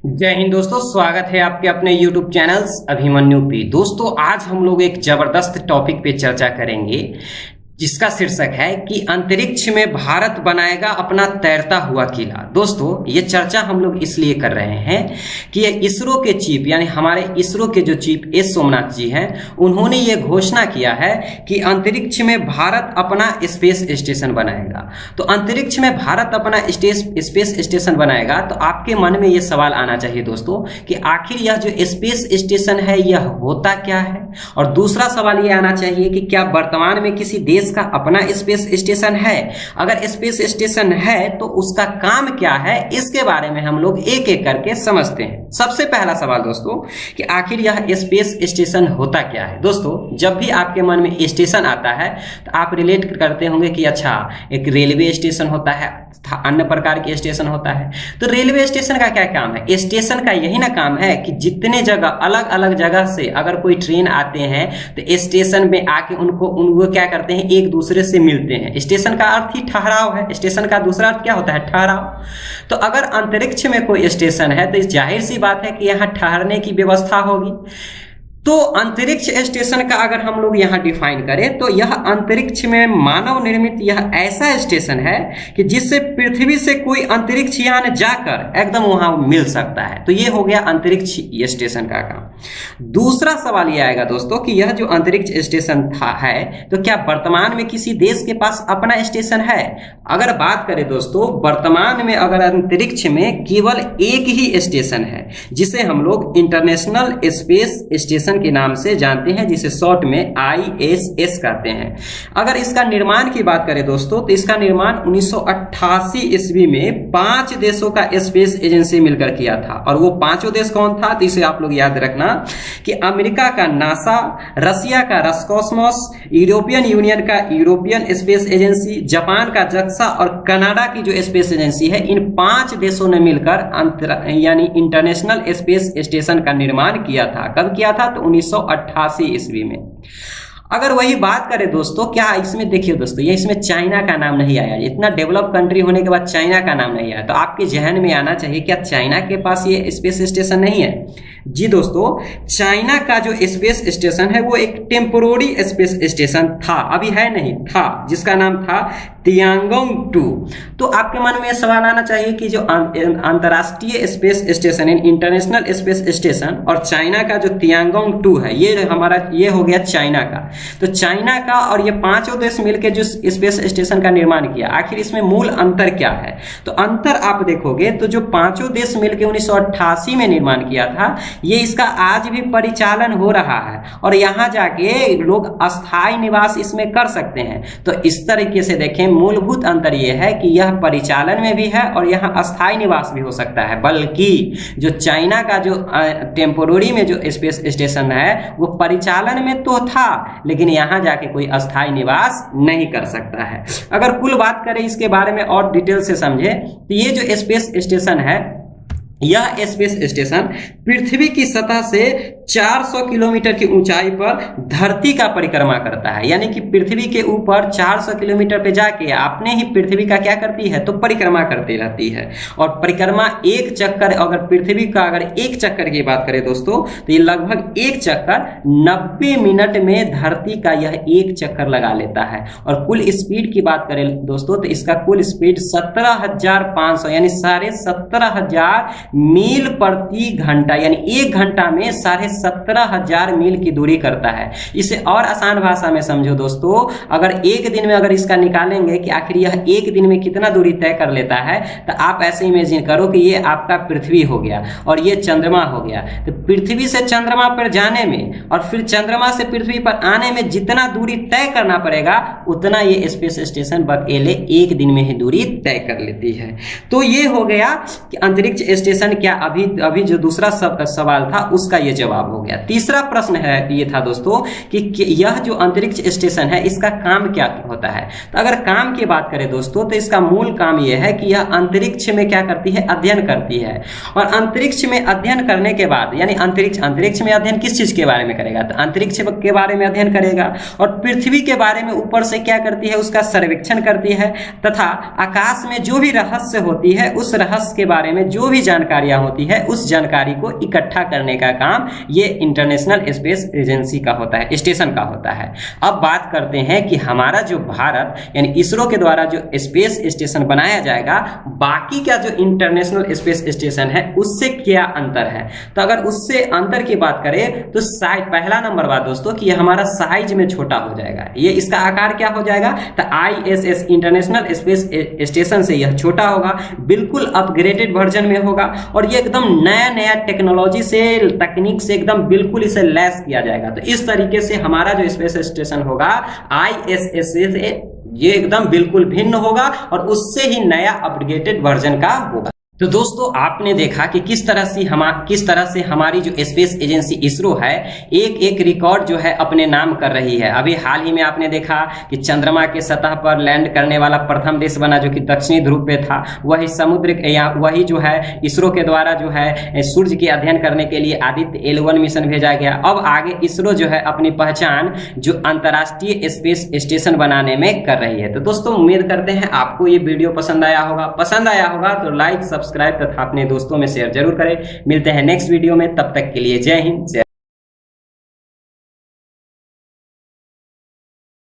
जय हिंद दोस्तों, स्वागत है आपके अपने YouTube चैनल्स अभिमन्यु पे। दोस्तों आज हम लोग एक जबरदस्त टॉपिक पे चर्चा करेंगे जिसका शीर्षक है कि अंतरिक्ष में भारत बनाएगा अपना तैरता हुआ किला। दोस्तों ये चर्चा हम लोग इसलिए कर रहे हैं कि ये इसरो के चीफ यानी हमारे इसरो के जो चीफ एस सोमनाथ जी हैं उन्होंने ये घोषणा किया है कि अंतरिक्ष में भारत अपना स्पेस स्टेशन बनाएगा। तो अंतरिक्ष में भारत अपना स्पेस स्टेशन बनाएगा तो आपके मन में ये सवाल आना चाहिए दोस्तों कि आखिर यह जो स्पेस स्टेशन है यह होता क्या है। और दूसरा सवाल ये आना चाहिए कि क्या वर्तमान में किसी देश का अपना स्पेस स्टेशन है, अगर स्पेस स्टेशन है तो उसका काम क्या है, इसके बारे में हम लोग एक एक करके समझते हैं। सबसे पहला सवाल दोस्तों कि आखिर यह स्पेस स्टेशन होता क्या है। दोस्तों जब भी आपके मन में स्टेशन आता है तो आप रिलेट करते होंगे कि अच्छा एक रेलवे स्टेशन होता है, अन्य प्रकार के स्टेशन होता है। तो रेलवे स्टेशन का क्या काम है? स्टेशन का यही ना काम है कि जितने जगह अलग अलग जगह से अगर कोई ट्रेन आते हैं तो स्टेशन में आके उनको क्या करते हैं, एक दूसरे से मिलते हैं। स्टेशन का अर्थ ही ठहराव है, स्टेशन का दूसरा अर्थ क्या होता है? ठहराव। तो अगर अंतरिक्ष में कोई स्टेशन है तो जाहिर सी बात है कि यहाँ ठहरने की व्यवस्था होगी। तो अंतरिक्ष स्टेशन का अगर हम लोग यहाँ डिफाइन करें तो यह अंतरिक्ष में मानव निर्मित यह ऐसा स्टेशन है कि जिससे पृथ्वी से कोई अंतरिक्ष यान जाकर एकदम वहां मिल सकता है। तो ये हो गया अंतरिक्ष स्टेशन का काम। दूसरा सवाल ये आएगा दोस्तों कि यह जो अंतरिक्ष स्टेशन है तो क्या वर्तमान में किसी देश के पास अपना स्टेशन है? अगर बात करें दोस्तों वर्तमान में अगर अंतरिक्ष में केवल एक ही स्टेशन है जिसे हम लोग इंटरनेशनल स्पेस स्टेशन के नाम से जानते हैं, जिसे शॉर्ट में ISS कहते हैं। अगर इसका निर्माण की बात करें दोस्तों तो इसका निर्माण 1988 ईस्वी में 5 देशों का स्पेस एजेंसी मिलकर किया था। और वो पांचों देश कौन था? तो इसे आप लोग याद रखना कि अमेरिका का नासा, रशिया का रोसकॉस्मोस, यूरोपियन यूनियन का यूरोपियन स्पेस एजेंसी, जापान का JAXA और कनाडा की जो स्पेस एजेंसी है, इन 5 देशों ने मिलकर यानी इंटरनेशनल स्पेस स्टेशन का निर्माण किया था। कब किया था? तो 1988 ईस्वी में। अगर वही बात करें दोस्तों, क्या इसमें देखिए दोस्तों ये इसमें चाइना का नाम नहीं आया। इतना डेवलप कंट्री होने के बाद चाइना का नाम नहीं आया, तो आपके जहन में आना चाहिए क्या चाइना के पास ये स्पेस स्टेशन नहीं है? जी दोस्तों, चाइना का जो स्पेस स्टेशन है वो एक टेम्पोररी स्पेस स्टेशन था, अभी है नहीं, था, जिसका नाम था तियांगोंग 2। तो आपके मन में सवाल आना चाहिए कि जो अंतरराष्ट्रीय स्पेस स्टेशन है, इंटरनेशनल स्पेस स्टेशन, और चाइना का जो तियांगोंग 2 है ये हो गया चाइना का। तो चाइना का और ये पांचों देश मिलकर जो स्पेस स्टेशन का निर्माण किया, आखिर इसमें मूल अंतर क्या है? तो अंतर आप देखोगे तो जो पांचों देश मिलकर 1988 में निर्माण किया था, ये इसका आज भी परिचालन हो रहा है और यहाँ जाके लोग अस्थायी निवास इसमें कर सकते हैं। तो इस तरीके से देखें, मूलभूत अंतर यह है कि यह परिचालन में भी है और यहाँ अस्थायी निवास भी हो सकता है। बल्कि जो चाइना का जो टेम्पोररी में जो स्पेस स्टेशन है वो परिचालन में तो था लेकिन यहाँ जाके कोई अस्थायी निवास नहीं कर सकता है। अगर कुल बात करें इसके बारे में और डिटेल से समझे तो ये जो स्पेस स्टेशन है, यह स्पेस स्टेशन पृथ्वी की सतह से 400 किलोमीटर की ऊंचाई पर धरती का परिक्रमा करता है। यानी कि पृथ्वी के ऊपर 400 किलोमीटर पे जाके अपने ही पृथ्वी का क्या करती है? तो परिक्रमा करती रहती है। और परिक्रमा एक चक्कर, अगर पृथ्वी का अगर एक चक्कर की बात करें दोस्तों तो ये लगभग एक चक्कर 90 मिनट में धरती का यह एक चक्कर लगा लेता है। और कुल स्पीड की बात करें दोस्तों तो इसका कुल स्पीड 17,500 यानी 17,500 मील प्रति घंटा, यानी एक घंटा में 17,500 मील की दूरी करता है। इसे और आसान भाषा में समझो दोस्तों, अगर एक दिन में अगर इसका निकालेंगे कि आखिर यह एक दिन में कितना दूरी तय कर लेता है, तो आप ऐसे इमेजिन करो कि ये आपका पृथ्वी हो गया और ये चंद्रमा हो गया। तो पृथ्वी से चंद्रमा पर जाने में और फिर चंद्रमा से पृथ्वी पर आने में जितना दूरी तय करना पड़ेगा उतना ये स्पेस स्टेशन अकेले एक दिन में ही दूरी तय कर लेती है। तो ये हो गया कि अंतरिक्ष स्टेशन क्या, अभी जो दूसरा सवाल था उसका ये जवाब जवाब हो गया। तीसरा प्रश्न है ये था दोस्तों कि यह जो अंतरिक्ष स्टेशन है इसका काम क्या होता है। तो अगर काम की बात करें दोस्तों तो इसका मूल काम यह है कि यह अंतरिक्ष में क्या करती है, अध्ययन करती है। और अंतरिक्ष में अध्ययन करने के बाद यानी अंतरिक्ष में अध्ययन किस चीज के बारे में करेगा, तो अंतरिक्ष के बारे में अध्ययन करेगा। और पृथ्वी के बारे में ऊपर से क्या करती है, उसका सर्वेक्षण करती है तथा आकाश में जो भी रहस्य होती है उस रहस्य के बारे में जो भी जानकारियां होती है उस जानकारी को इकट्ठा करने का काम ये इंटरनेशनल स्पेस एजेंसी का होता है, स्टेशन का होता है। अब बात करते हैं कि हमारा जो भारत यानी इसरो के द्वारा जो स्पेस स्टेशन बनाया जाएगा बाकी का जो इंटरनेशनल स्पेस स्टेशन है उससे क्या अंतर है। तो अगर उससे अंतर की बात करें तो साइज, पहला नंबर बात दोस्तों कि ये हमारा साइज में छोटा हो जाएगा, ये इसका आकार क्या हो जाएगा, तो ISS इंटरनेशनल स्पेस स्टेशन से यह छोटा होगा, बिल्कुल अपग्रेडेड वर्जन में होगा और ये एकदम नया टेक्नोलॉजी से, तकनीक से एकदम बिल्कुल इसे लैस किया जाएगा। तो इस तरीके से हमारा जो स्पेस स्टेशन होगा ISS से ये एकदम बिल्कुल भिन्न होगा और उससे ही नया अपग्रेडेड वर्जन का होगा। तो दोस्तों आपने देखा कि किस तरह से हमारी जो स्पेस एजेंसी इसरो है एक रिकॉर्ड जो है अपने नाम कर रही है। अभी हाल ही में आपने देखा कि चंद्रमा के सतह पर लैंड करने वाला प्रथम देश बना जो कि दक्षिणी ध्रुव पे था। वही जो है इसरो के द्वारा जो है सूर्य के अध्ययन करने के लिए आदित्य L1 मिशन भेजा गया। अब आगे इसरो जो है अपनी पहचान जो अंतर्राष्ट्रीय स्पेस स्टेशन बनाने में कर रही है। तो दोस्तों उम्मीद करते हैं आपको ये वीडियो पसंद आया होगा तो लाइक, सब्सक्राइब तथा अपने दोस्तों में शेयर जरूर करें। मिलते हैं नेक्स्ट वीडियो में, तब तक के लिए जय हिंद, जय